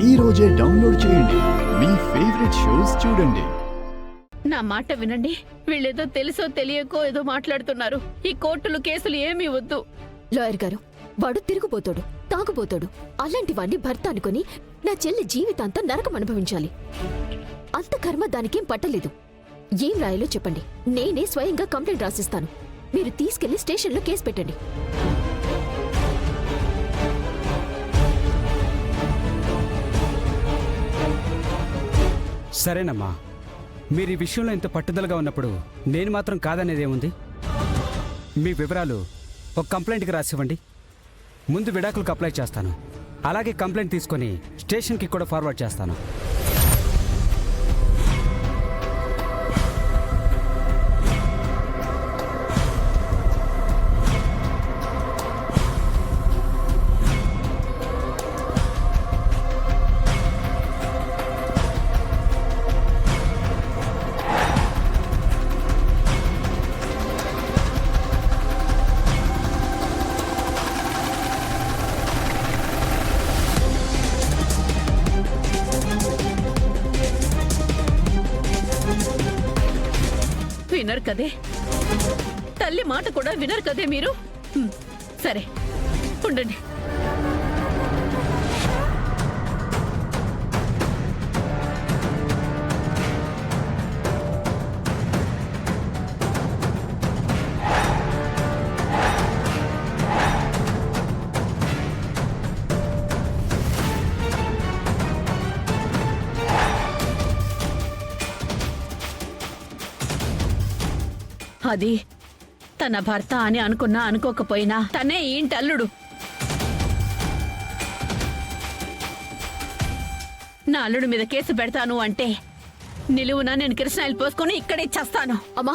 ఈ రోజే డౌన్లోడ్ చేయండి. మీ ఫేవరెట్ షోస్ చూడండి. నా మాట వినండి. వీళ్ళేదో తెలుసో తెలియకో ఏదో మాట్లాడుతున్నారు. ఈ కోర్టులు కేసులు ఏమీ వద్దు. లాయర్ గారు, వాడు తిరుగుపోతాడు, తాగుపోతాడు. అలాంటి వాడిని భర్త అనుకుని నా చెల్లి జీవితాంతం నరకం అనుభవించాలి. అంత కర్మ దానికేం పట్టలేదు. ఏం రాయాలో చెప్పండి, నేనే స్వయంగా కంప్లైంట్ రాసిస్తాను. మీరు తీసుకెళ్లి స్టేషన్లో కేసు పెట్టండి. సరేనమ్మా, మీరు ఈ విషయంలో ఇంత పట్టుదలగా ఉన్నప్పుడు నేను మాత్రం కాదనేదేముంది? మీ వివరాలు ఒక కంప్లైంట్కి రాసివ్వండి. ముందు విడాకులకు అప్లై చేస్తాను, అలాగే కంప్లైంట్ తీసుకొని స్టేషన్కి కూడా ఫార్వర్డ్ చేస్తాను. వినరు కదే, తల్లి మాట కూడా వినరు కదే మీరు. సరే ఉండండి. అది తన భర్త అని అనుకున్నా అనుకోకపోయినా తనే ఈ ఇంటి అల్లుడు. నా అల్లుడు మీద కేసు పెడతాను అంటే నిలువునా నేను కిరసనాయిలు పోసుకొని ఇక్కడే చేస్తాను. అమ్మా,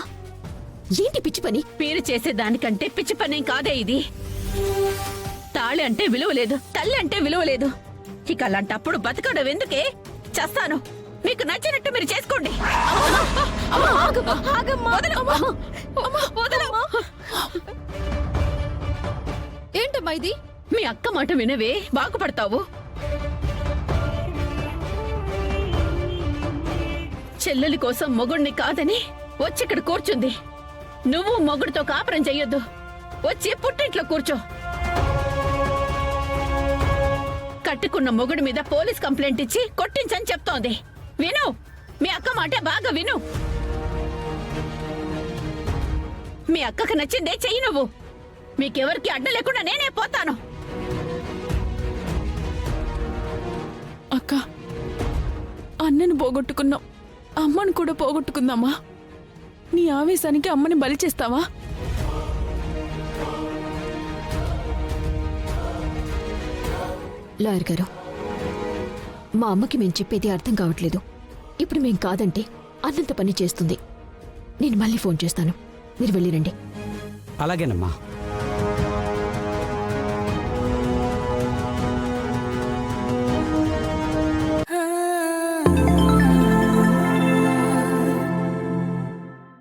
ఏంటి పిచ్చి పని? మీరు చేసేదానికంటే పిచ్చి పని కాదే ఇది. తాళి అంటే విలువ లేదు, తల్లి అంటే విలువ లేదు. ఇక అలాంటప్పుడు బతకడం ఎందుకే? చేస్తాను. మీకు నచ్చినట్టు మీరు చేసుకోండి. ఏంటమ్మా ఇది? మీ అక్క మాట వినవే, బాగుపడతావు. చెల్లెలి కోసం మొగుడిని కాదని వచ్చి ఇక్కడ కూర్చుంది. నువ్వు మొగుడితో కాపురం చెయ్యొద్దు. వచ్చి పుట్టింట్లో కూర్చో. కట్టుకున్న మొగుడి మీద పోలీస్ కంప్లైంట్ ఇచ్చి కొట్టించని చెప్తోంది. విను, మీ అక్క మాట బాగా విను. మీ అక్కకు నచ్చిందే చెయ్యి నువ్వు. మీకెవరికి అడ్డ లేకుండా నేనే పోతాను. అక్క, అన్నను పోగొట్టుకున్నాం, అమ్మను కూడా పోగొట్టుకుందామా? నీ ఆవేశానికి అమ్మని బలి చేస్తావా? లాయర్ గారు, మా అమ్మకి మేము చెప్పేది అర్థం కావట్లేదు. ఇప్పుడు మేం కాదంటే అన్నంత పని చేస్తుంది. నేను మళ్ళీ ఫోన్ చేస్తాను, మీరు వెళ్ళిరండి. అలాగేనమ్మా.